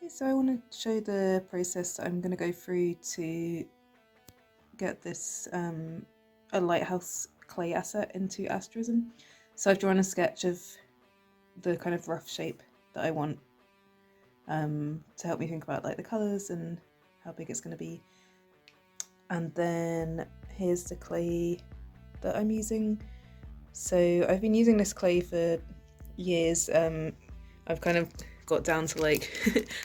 Okay, so I want to show the process that I'm going to go through to get this a lighthouse clay asset into Asterism. So I've drawn a sketch of the kind of rough shape that I want to help me think about like the colours and how big it's going to be. And then here's the clay that I'm using. So I've been using this clay for years. I've kind of got down to like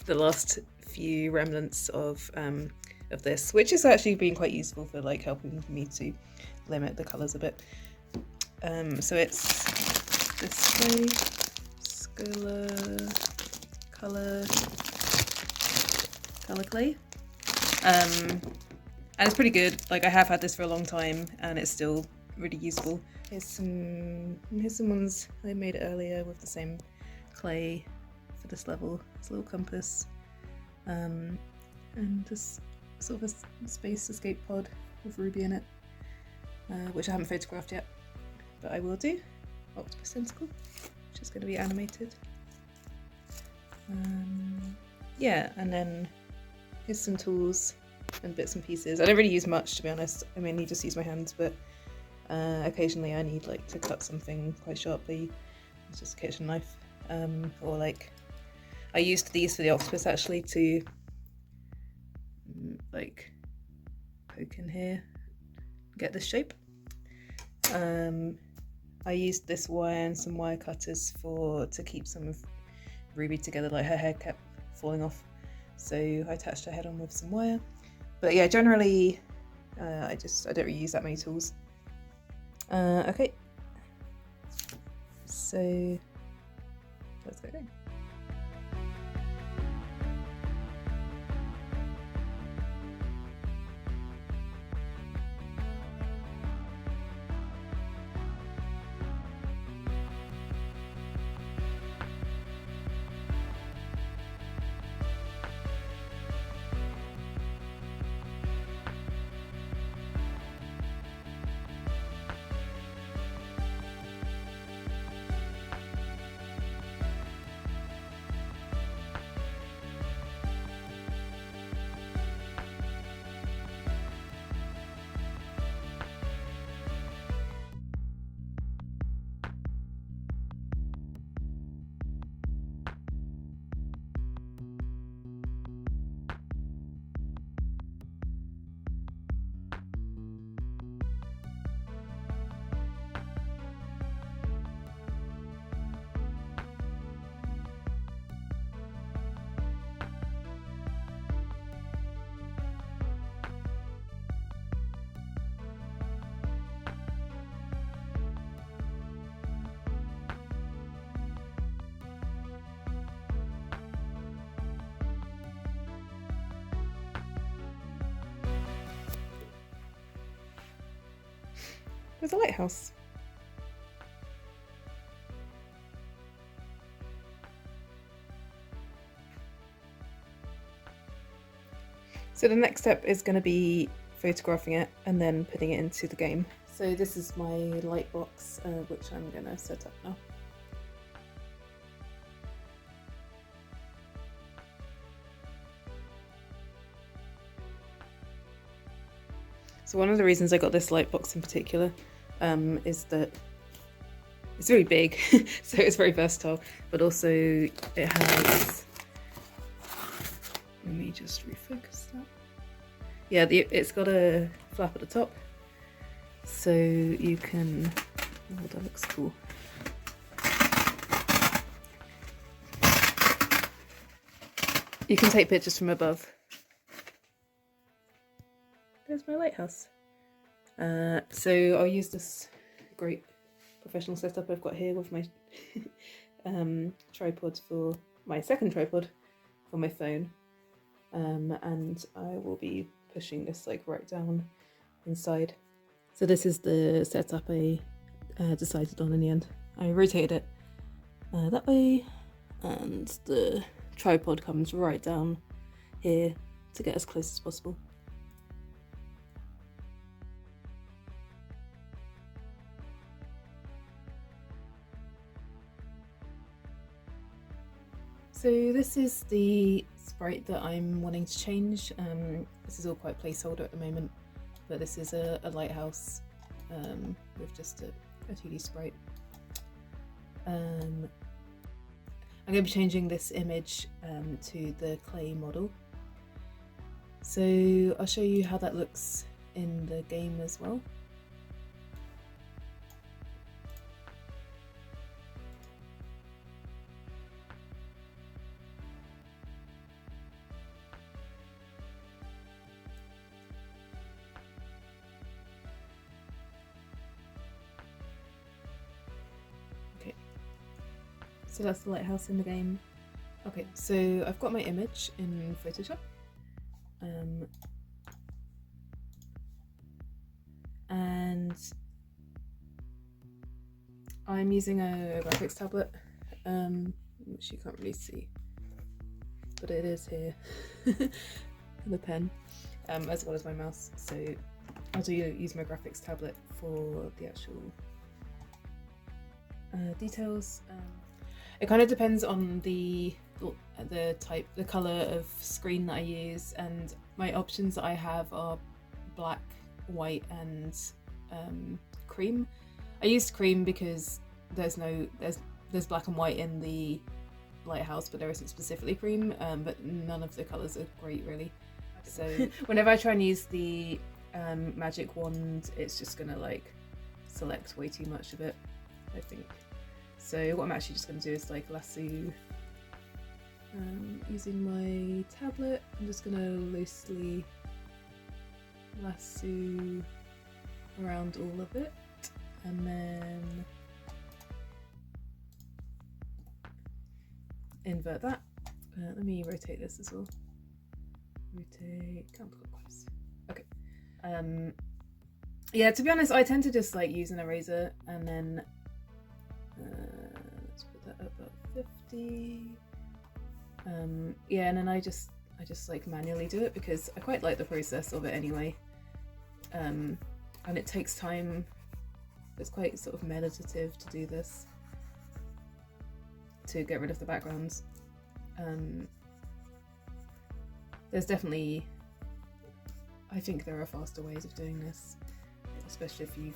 the last few remnants of this, which has actually been quite useful for like helping me to limit the colours a bit. So it's this clay, Colour clay. And it's pretty good. Like I have had this for a long time and it's still really useful. Here's some ones I made earlier with the same clay for this level. It's a little compass. And this sort of a space escape pod with Ruby in it, which I haven't photographed yet, but I will do. Octopus tentacle, which is going to be animated. Yeah, and then here's some tools and bits and pieces. I don't really use much, to be honest. I mainly just use my hands, but occasionally I need like to cut something quite sharply. It's just a kitchen knife, or like I used these for the octopus actually to like poke in here, get this shape. I used this wire and some wire cutters to keep some of Ruby together, like her hair kept falling off, so I attached her head on with some wire. But yeah, generally I don't really use that many tools. Okay, so let's go. There's a lighthouse. So the next step is going to be photographing it and then putting it into the game. So this is my light box, which I'm going to set up now. So one of the reasons I got this light box in particular is that it's very big, so it's very versatile, but also it has, let me just refocus that. Yeah, it's got a flap at the top, so you can, oh, that looks cool. You can take pictures from above. There's my lighthouse. So I'll use this great professional setup I've got here with my tripod for my second tripod for my phone, and I will be pushing this like right down inside. So this is the setup I decided on in the end. I rotated it that way, and the tripod comes right down here to get as close as possible. So this is the sprite that I'm wanting to change. This is all quite placeholder at the moment, but this is a lighthouse with just a 2D sprite. I'm going to be changing this image to the clay model. So I'll show you how that looks in the game as well. So that's the lighthouse in the game. Okay, so I've got my image in Photoshop. And I'm using a graphics tablet, which you can't really see, but it is here, the pen, as well as my mouse. So I'll use my graphics tablet for the actual details. It kind of depends on the type, the color of screen that I use, and my options that I have are black, white, and cream. I used cream because there's black and white in the lighthouse, but there isn't specifically cream. But none of the colors are great, really. So whenever I try and use the magic wand, it's just gonna like select way too much of it, I think. So what I'm actually just going to do is like lasso, using my tablet. I'm just going to loosely lasso around all of it, and then invert that. Let me rotate this as well. Rotate counterclockwise. Okay. Yeah, to be honest, I tend to just like use an eraser and then let's put that up about 50. Yeah, and then I just like manually do it because I quite like the process of it anyway. And it takes time. It's quite sort of meditative to do this, to get rid of the backgrounds. There's definitely, I think there are faster ways of doing this, especially if you've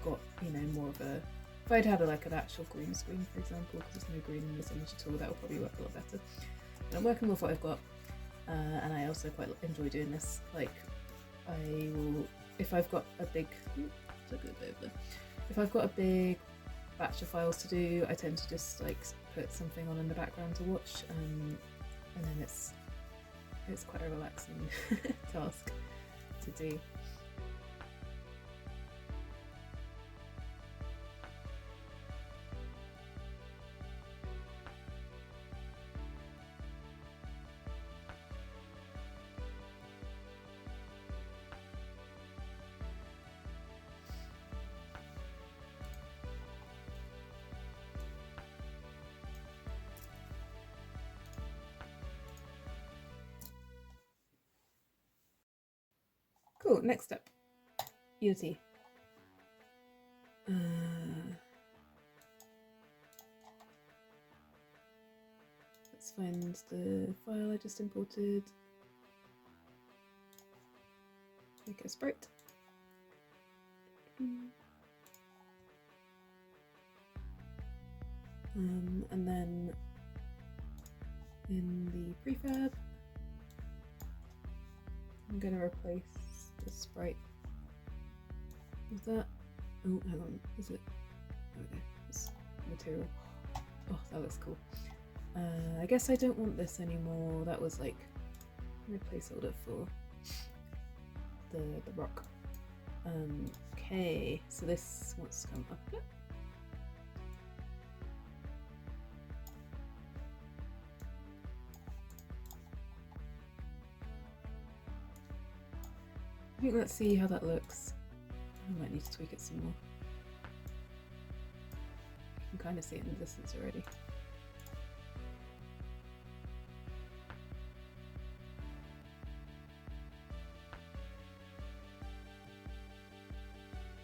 got, you know, more of a, if I'd had like an actual green screen, for example, because there's no green in this image at all, that would probably work a lot better. But I'm working with what I've got, and I also quite enjoy doing this. Like, I will, if I've got a big, if I've got a big batch of files to do, I tend to just like put something on in the background to watch, and then it's quite a relaxing task to do. Cool, next step, Unity. Let's find the file I just imported. Make it a sprite. And then in the prefab, I'm going to replace the sprite with that. Oh, hang on, is it? Okay, it's material. Oh, that looks cool. I guess I don't want this anymore. That was like a placeholder for the rock. Okay, so this wants to come up a bit. I think let's see how that looks. I might need to tweak it some more. You can kind of see it in the distance already.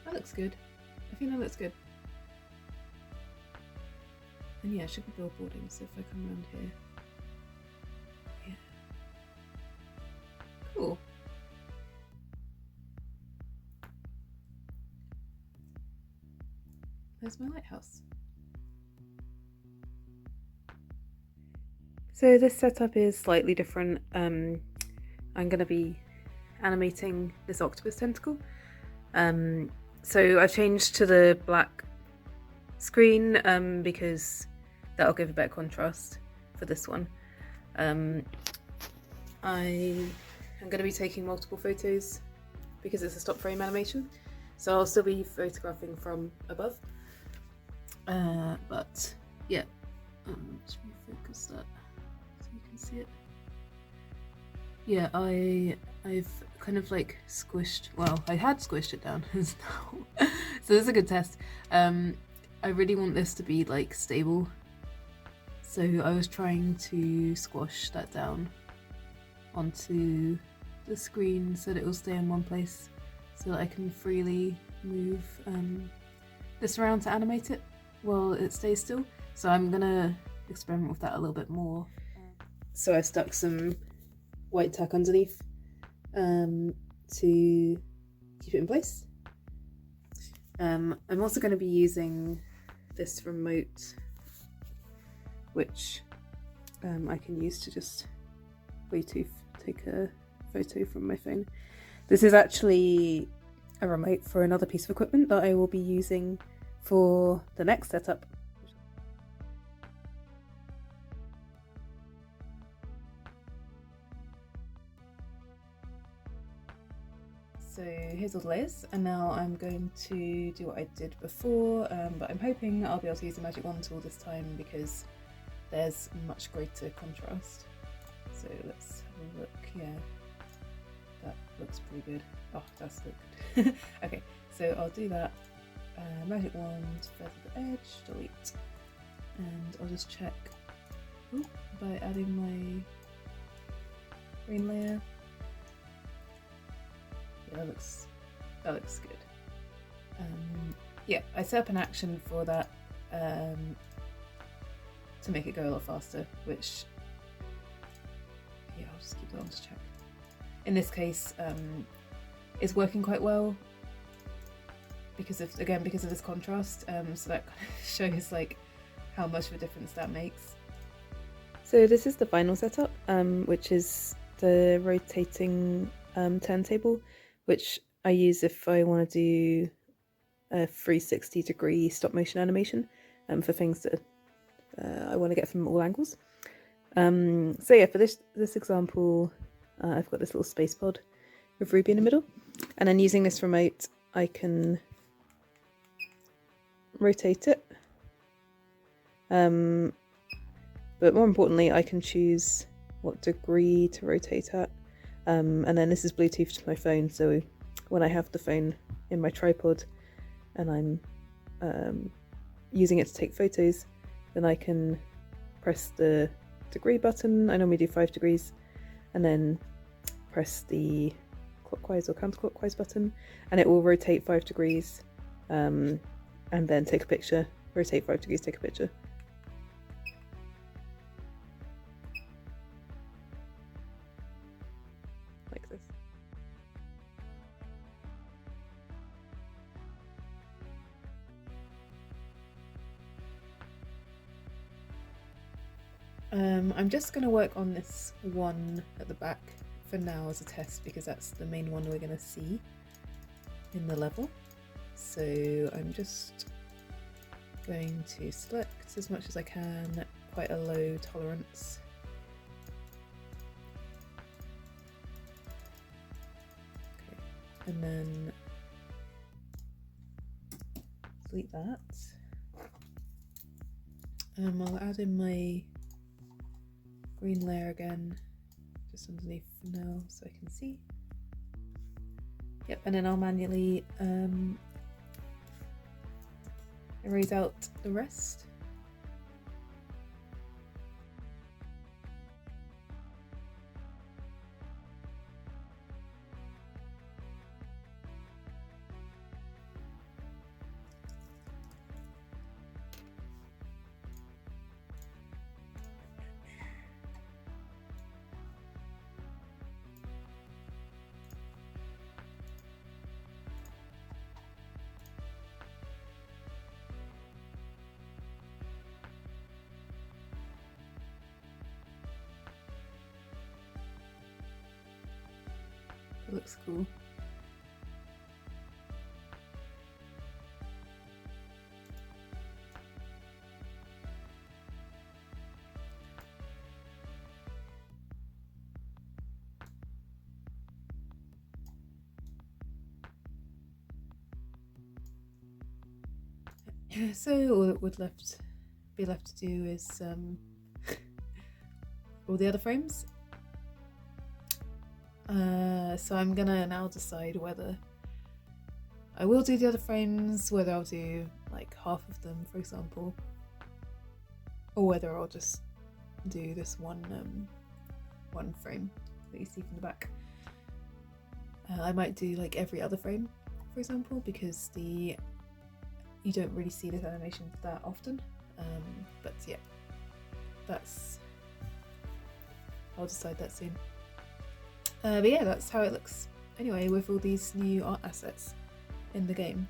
That looks good. I think that looks good. And yeah, it should be billboarding, so if I come around here. Yeah. there's my lighthouse. So this setup is slightly different. I'm going to be animating this octopus tentacle. So I've changed to the black screen because that'll give a better contrast for this one. I am going to be taking multiple photos because it's a stop frame animation, so I'll still be photographing from above. But yeah, just refocus that so you can see it. Yeah, I've kind of like squished, well, I had squished it down so this is a good test. I really want this to be like stable, so I was trying to squash that down onto the screen so that it will stay in one place, so that I can freely move this around to animate it while it stays still. So I'm gonna experiment with that a little bit more. So I stuck some white tack underneath to keep it in place. I'm also going to be using this remote, which I can use to just Bluetooth take a photo from my phone. This is actually a remote for another piece of equipment that I will be using for the next setup. So here's all the layers, and now I'm going to do what I did before, but I'm hoping I'll be able to use the magic wand tool this time because there's much greater contrast. So let's have a look. Yeah, that looks pretty good. Oh, that's good. Okay, so I'll do that. Magic wand, feather the edge, delete, and I'll just check by adding my green layer. Yeah, that looks good. Yeah, I set up an action for that to make it go a lot faster, which, yeah, I'll just keep that on to check. In this case, it's working quite well because of this contrast, so that kind of shows like how much of a difference that makes. So this is the final setup, which is the rotating turntable, which I use if I want to do a 360-degree stop motion animation for things that I want to get from all angles. So yeah, for this example, I've got this little space pod with Ruby in the middle, and then using this remote I can rotate it, but more importantly I can choose what degree to rotate at. And then this is Bluetooth to my phone, so when I have the phone in my tripod and I'm using it to take photos, then I can press the degree button. I normally do 5 degrees, and then press the clockwise or counterclockwise button, and it will rotate 5 degrees, and then take a picture, rotate 5 degrees, take a picture. Like this. I'm just going to work on this one at the back for now as a test, because that's the main one we're going to see in the level. So I'm just going to select as much as I can, quite a low tolerance. Okay, and then delete that. I'll add in my green layer again, just underneath for now so I can see. Yep, and then I'll manually erase out the rest. It looks cool. So all that would be left to do is all the other frames. So I'm gonna now decide whether I will do the other frames, whether I'll do like half of them, for example, or whether I'll just do this one frame that you see from the back. I might do like every other frame, for example, because you don't really see this animation that often. But yeah, I'll decide that soon. But yeah, that's how it looks anyway with all these new art assets in the game.